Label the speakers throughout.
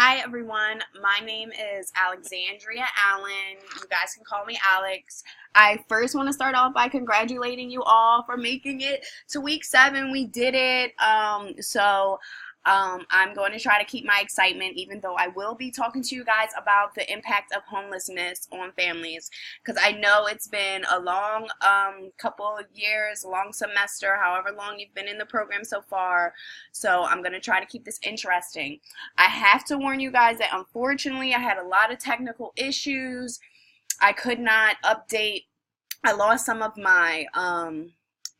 Speaker 1: Hi everyone, my name is Alexandria Allen. You guys can call me Alex. I first want to start off by congratulating you all for making it to week 7. We did it. I'm going to try to keep my excitement, even though I will be talking to you guys about the impact of homelessness on families, because I know it's been a long couple of years, a long semester, however long you've been in the program so far. So I'm going to try to keep this interesting. I have to warn you guys that unfortunately I had a lot of technical issues. I could not update. I lost some of my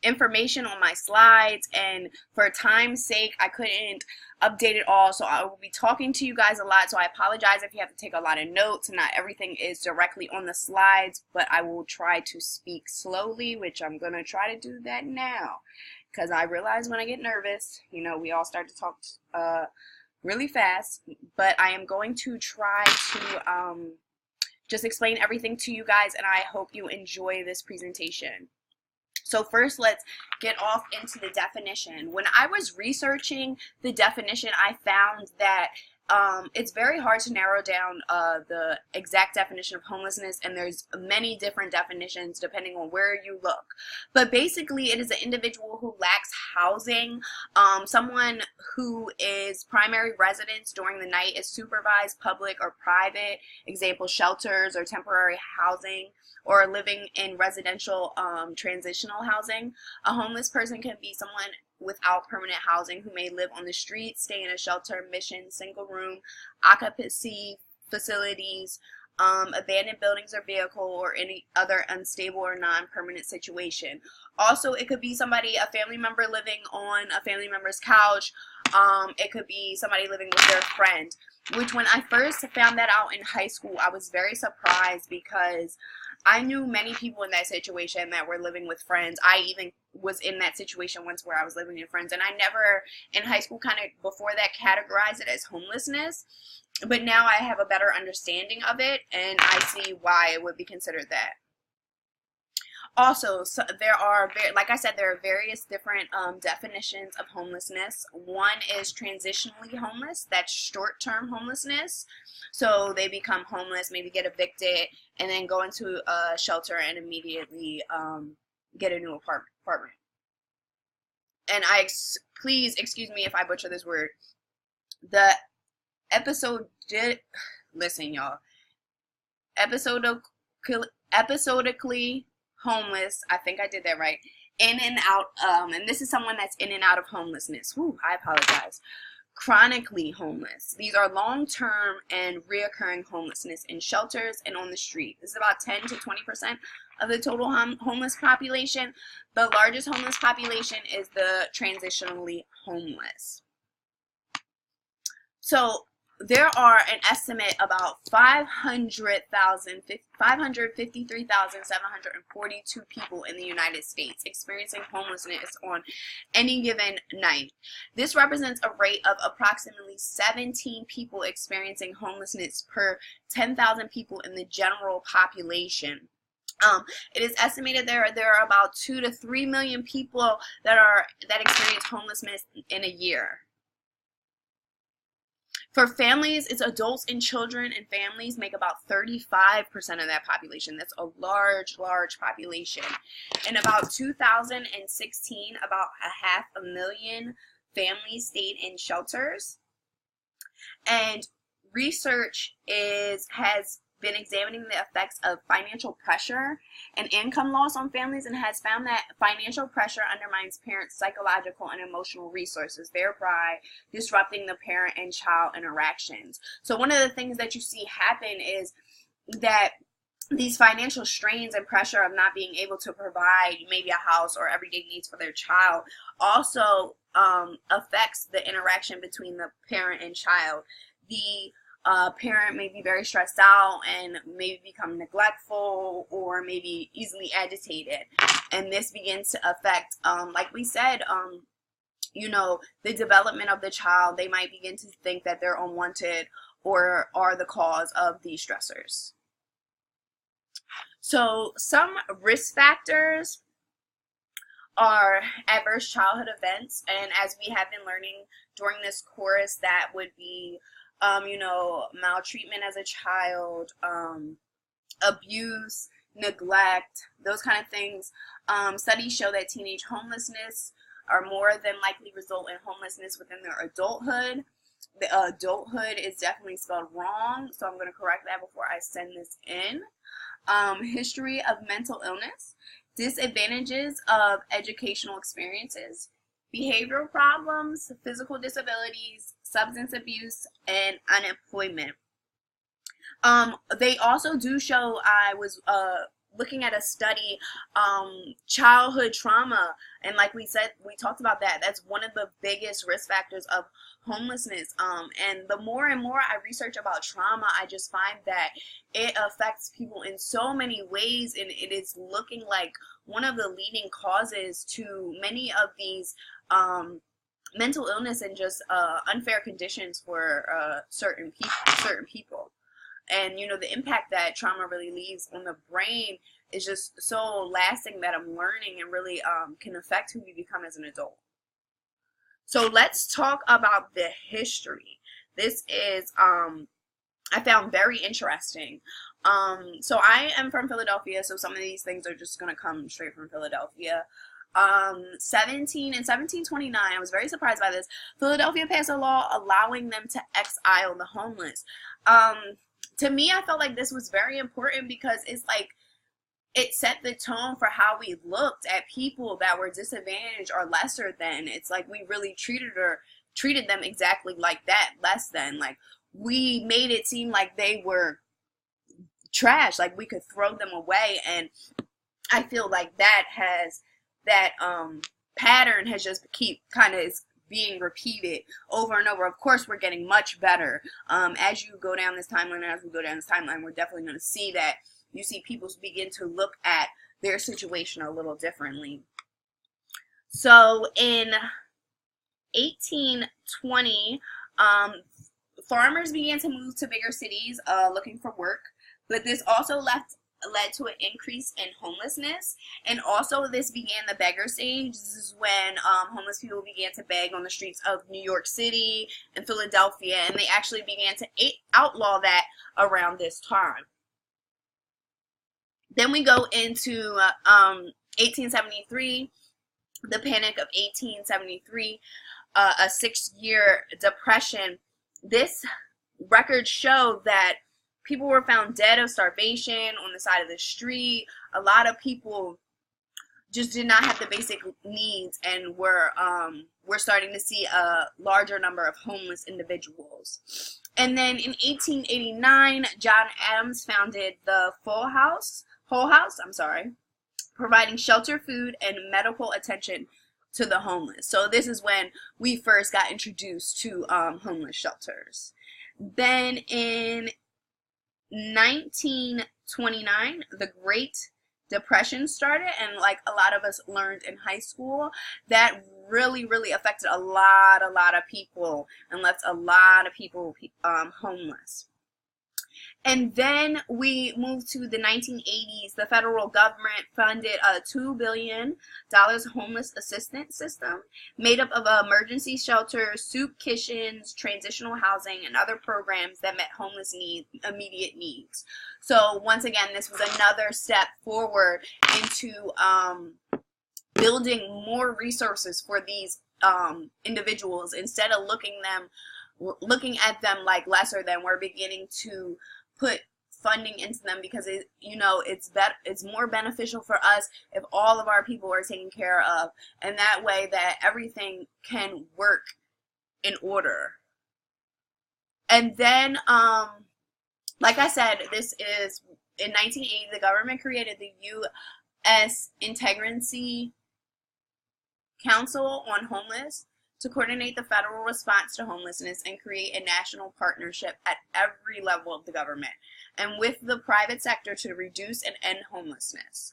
Speaker 1: information on my slides, and for time's sake I couldn't update it all, so I will be talking to you guys a lot, so I apologize if you have to take a lot of notes and not everything is directly on the slides, but I will try to speak slowly, which I'm gonna try to do that now, because I realize when I get nervous, we all start to talk really fast, but I am going to try to just explain everything to you guys, and I hope you enjoy this presentation. So first, let's get off into the definition. When I was researching the definition, I found that it's very hard to narrow down the exact definition of homelessness, and there's many different definitions depending on where you look. But basically, it is an individual who lacks housing, someone who is primary residence during the night is supervised, public or private, example shelters or temporary housing, or living in residential transitional housing. A homeless person can be someone without permanent housing who may live on the street, stay in a shelter, mission, single room, occupancy facilities, abandoned buildings or vehicle, or any other unstable or non-permanent situation. Also, it could be somebody, a family member living on a family member's couch. It could be somebody living with their friend, which when I first found that out in high school, I was very surprised because I knew many people in that situation that were living with friends. I even was in that situation once where I was living with friends, and I never in high school kind of before that categorized it as homelessness, but now I have a better understanding of it and I see why it would be considered that. Also, so there are, like I said, there are various different definitions of homelessness. One is transitionally homeless. That's short-term homelessness. So they become homeless, maybe get evicted, and then go into a shelter and immediately get a new apartment. And please excuse me if I butcher this word. The listen, y'all. Episodically homeless, I think I did that right, in and out, and this is someone that's in and out of homelessness. Whew, I apologize. Chronically homeless. These are long-term and reoccurring homelessness in shelters and on the street. This is about 10 to 20% of the total homeless population. The largest homeless population is the transitionally homeless. So there are an estimate about 553,742 people in the United States experiencing homelessness on any given night. This represents a rate of approximately 17 people experiencing homelessness per 10,000 people in the general population. It is estimated there are about 2 to 3 million people that experience homelessness in a year. For families, it's adults and children, and families make about 35% of that population. That's a large population. In about 2016, about 500,000 families stayed in shelters. And research has been examining the effects of financial pressure and income loss on families, and has found that financial pressure undermines parents' psychological and emotional resources, thereby disrupting the parent and child interactions. So one of the things that you see happen is that these financial strains and pressure of not being able to provide maybe a house or everyday needs for their child also affects the interaction between the parent and child. The parent may be very stressed out and maybe become neglectful or maybe easily agitated, and this begins to affect, like we said, the development of the child. They might begin to think that they're unwanted or are the cause of these stressors. So some risk factors are adverse childhood events, and as we have been learning during this course, that would be maltreatment as a child, abuse, neglect, those kind of things. Studies show that teenage homelessness are more than likely result in homelessness within their adulthood. The adulthood is definitely spelled wrong, so I'm going to correct that before I send this in. History of mental illness, disadvantages of educational experiences, behavioral problems, physical disabilities, substance abuse, and unemployment. They also do show, I was looking at a study, childhood trauma, and like we said, we talked about that. That's one of the biggest risk factors of homelessness. And the more and more I research about trauma, I just find that it affects people in so many ways, and it is looking like one of the leading causes to many of these mental illness and just unfair conditions for certain people. And the impact that trauma really leaves on the brain is just so lasting that I'm learning, and really can affect who we become as an adult. So let's talk about the history. This is I found very interesting. So I am from Philadelphia, so some of these things are just gonna come straight from Philadelphia. In 1729, I was very surprised by this. Philadelphia passed a law allowing them to exile the homeless. To me, I felt like this was very important because it's like it set the tone for how we looked at people that were disadvantaged or lesser than. It's like we really treated them exactly like that, less than. Like we made it seem like they were trash, like we could throw them away. And I feel like that pattern has just being repeated over and over. Of course, we're getting much better. As you go down this timeline, we're definitely going to see that you see people begin to look at their situation a little differently. So in 1820, farmers began to move to bigger cities looking for work, but this also led to an increase in homelessness, and also this began the beggar's age. This is when homeless people began to beg on the streets of New York City and Philadelphia, and they actually began to outlaw that around this time. Then we go into 1873, the Panic of 1873, a 6-year depression. This record showed that people were found dead of starvation on the side of the street. A lot of people just did not have the basic needs, and we're starting to see a larger number of homeless individuals. And then in 1889, John Adams founded the Whole House, providing shelter, food, and medical attention to the homeless. So this is when we first got introduced to homeless shelters. Then in 1929, the Great Depression started, and like a lot of us learned in high school, that really affected a lot of people and left a lot of people homeless. And then we moved to the 1980s. The federal government funded a $2 billion homeless assistance system made up of emergency shelters, soup kitchens, transitional housing, and other programs that met homeless immediate needs. So once again, this was another step forward into building more resources for these individuals. Instead of looking at them like lesser than, we're beginning to put funding into them, because it's more beneficial for us if all of our people are taken care of, and that way that everything can work in order. And then like I said, this is in 1980, the government created the U.S. Integrancy Council on Homeless to coordinate the federal response to homelessness and create a national partnership at every level of the government and with the private sector to reduce and end homelessness.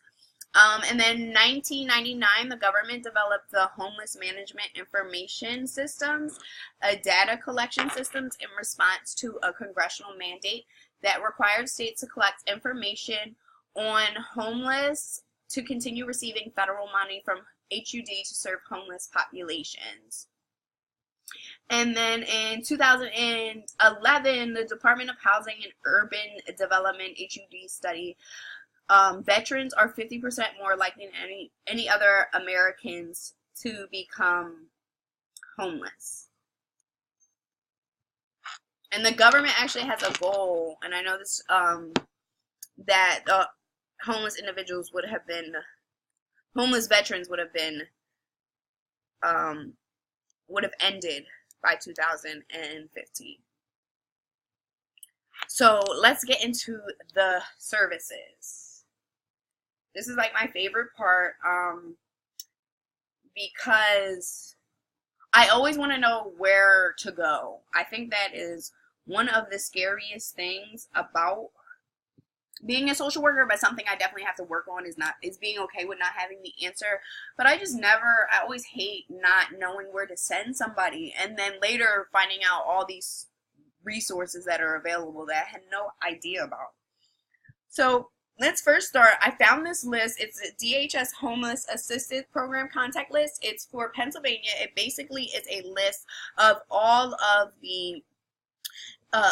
Speaker 1: And then in 1999, the government developed the Homeless Management Information Systems, a data collection systems in response to a congressional mandate that required states to collect information on homeless to continue receiving federal money from HUD to serve homeless populations. And then in 2011, the Department of Housing and Urban Development HUD study, veterans are 50% more likely than any other Americans to become homeless. And the government actually has a goal, and I know this, that homeless individuals would have been, homeless veterans would have been, would have ended by 2015. So let's get into the services. This is like my favorite part, because I always want to know where to go. I think that is one of the scariest things about being a social worker, but something I definitely have to work on is being okay with not having the answer. But I always hate not knowing where to send somebody, and then later finding out all these resources that are available that I had no idea about. So let's first start. I found this list. It's a DHS Homeless Assistance Program contact list. It's for Pennsylvania. It basically is a list of all of the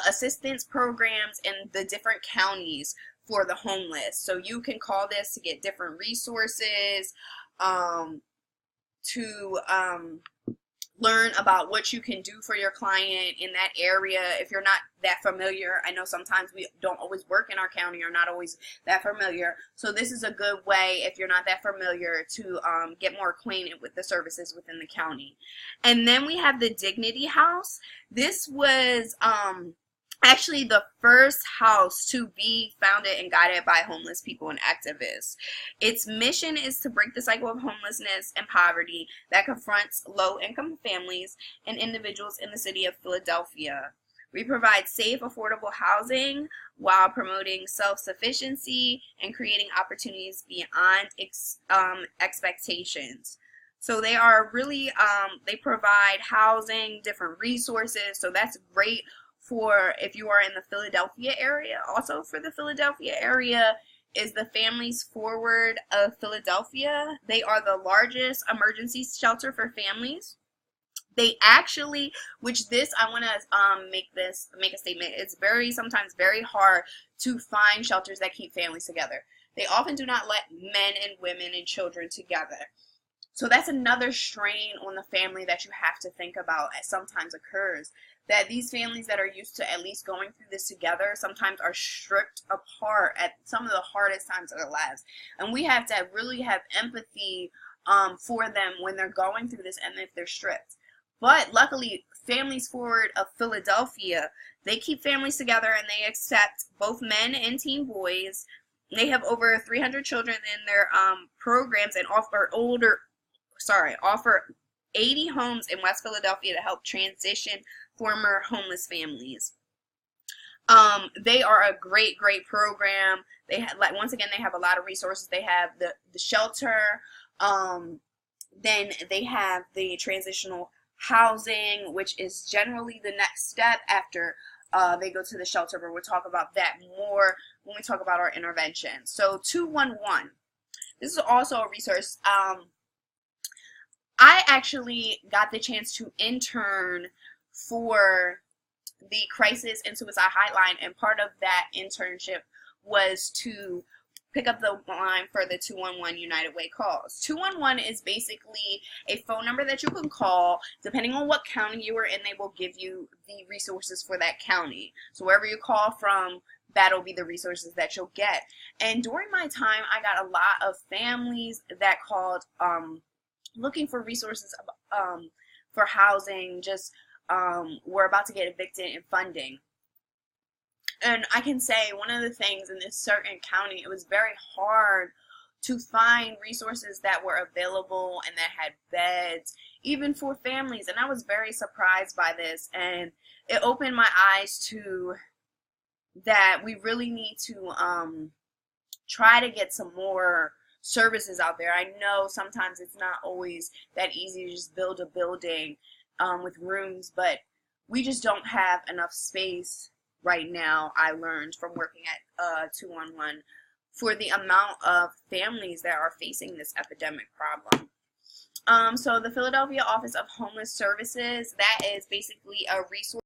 Speaker 1: assistance programs in the different counties for the homeless. So you can call this to get different resources, to learn about what you can do for your client in that area if you're not that familiar. I know sometimes we don't always work in our county or not always that familiar. So this is a good way, if you're not that familiar, to get more acquainted with the services within the county. And then we have the Dignity House. This was actually the first house to be founded and guided by homeless people and activists. Its mission is to break the cycle of homelessness and poverty that confronts low-income families and individuals in the city of Philadelphia. We provide safe, affordable housing while promoting self-sufficiency and creating opportunities beyond expectations. So they are really, they provide housing, different resources, so that's great for if you are in the Philadelphia area. Also for the Philadelphia area is the Families Forward of Philadelphia. They are the largest emergency shelter for families. They actually, which this, I want to make a statement. It's sometimes very hard to find shelters that keep families together. They often do not let men and women and children together. So that's another strain on the family that you have to think about as sometimes occurs. That these families that are used to at least going through this together sometimes are stripped apart at some of the hardest times of their lives. And we have to really have empathy for them when they're going through this and if they're stripped. But luckily, Families Forward of Philadelphia, they keep families together and they accept both men and teen boys. They have over 300 children in their programs and offer 80 homes in West Philadelphia to help transition former homeless families. They are a great program. They have, like, once again, they have a lot of resources. They have the shelter, then they have the transitional housing, which is generally the next step after they go to the shelter, but we'll talk about that more when we talk about our intervention. So 211. This is also a resource. I actually got the chance to intern for the Crisis and Suicide Hotline, and part of that internship was to pick up the line for the 211 United Way calls. 211 is basically a phone number that you can call. Depending on what county you are in, they will give you the resources for that county. So wherever you call from, that'll be the resources that you'll get. And during my time, I got a lot of families that called looking for resources for housing, just we're about to get evicted and funding. And I can say one of the things in this certain county, it was very hard to find resources that were available and that had beds, even for families. And I was very surprised by this, and it opened my eyes to that we really need to try to get some more services out there. I know sometimes it's not always that easy to just build a building with rooms, but we just don't have enough space right now, I learned from working at 211, for the amount of families that are facing this epidemic problem. So the Philadelphia Office of Homeless Services, that is basically a resource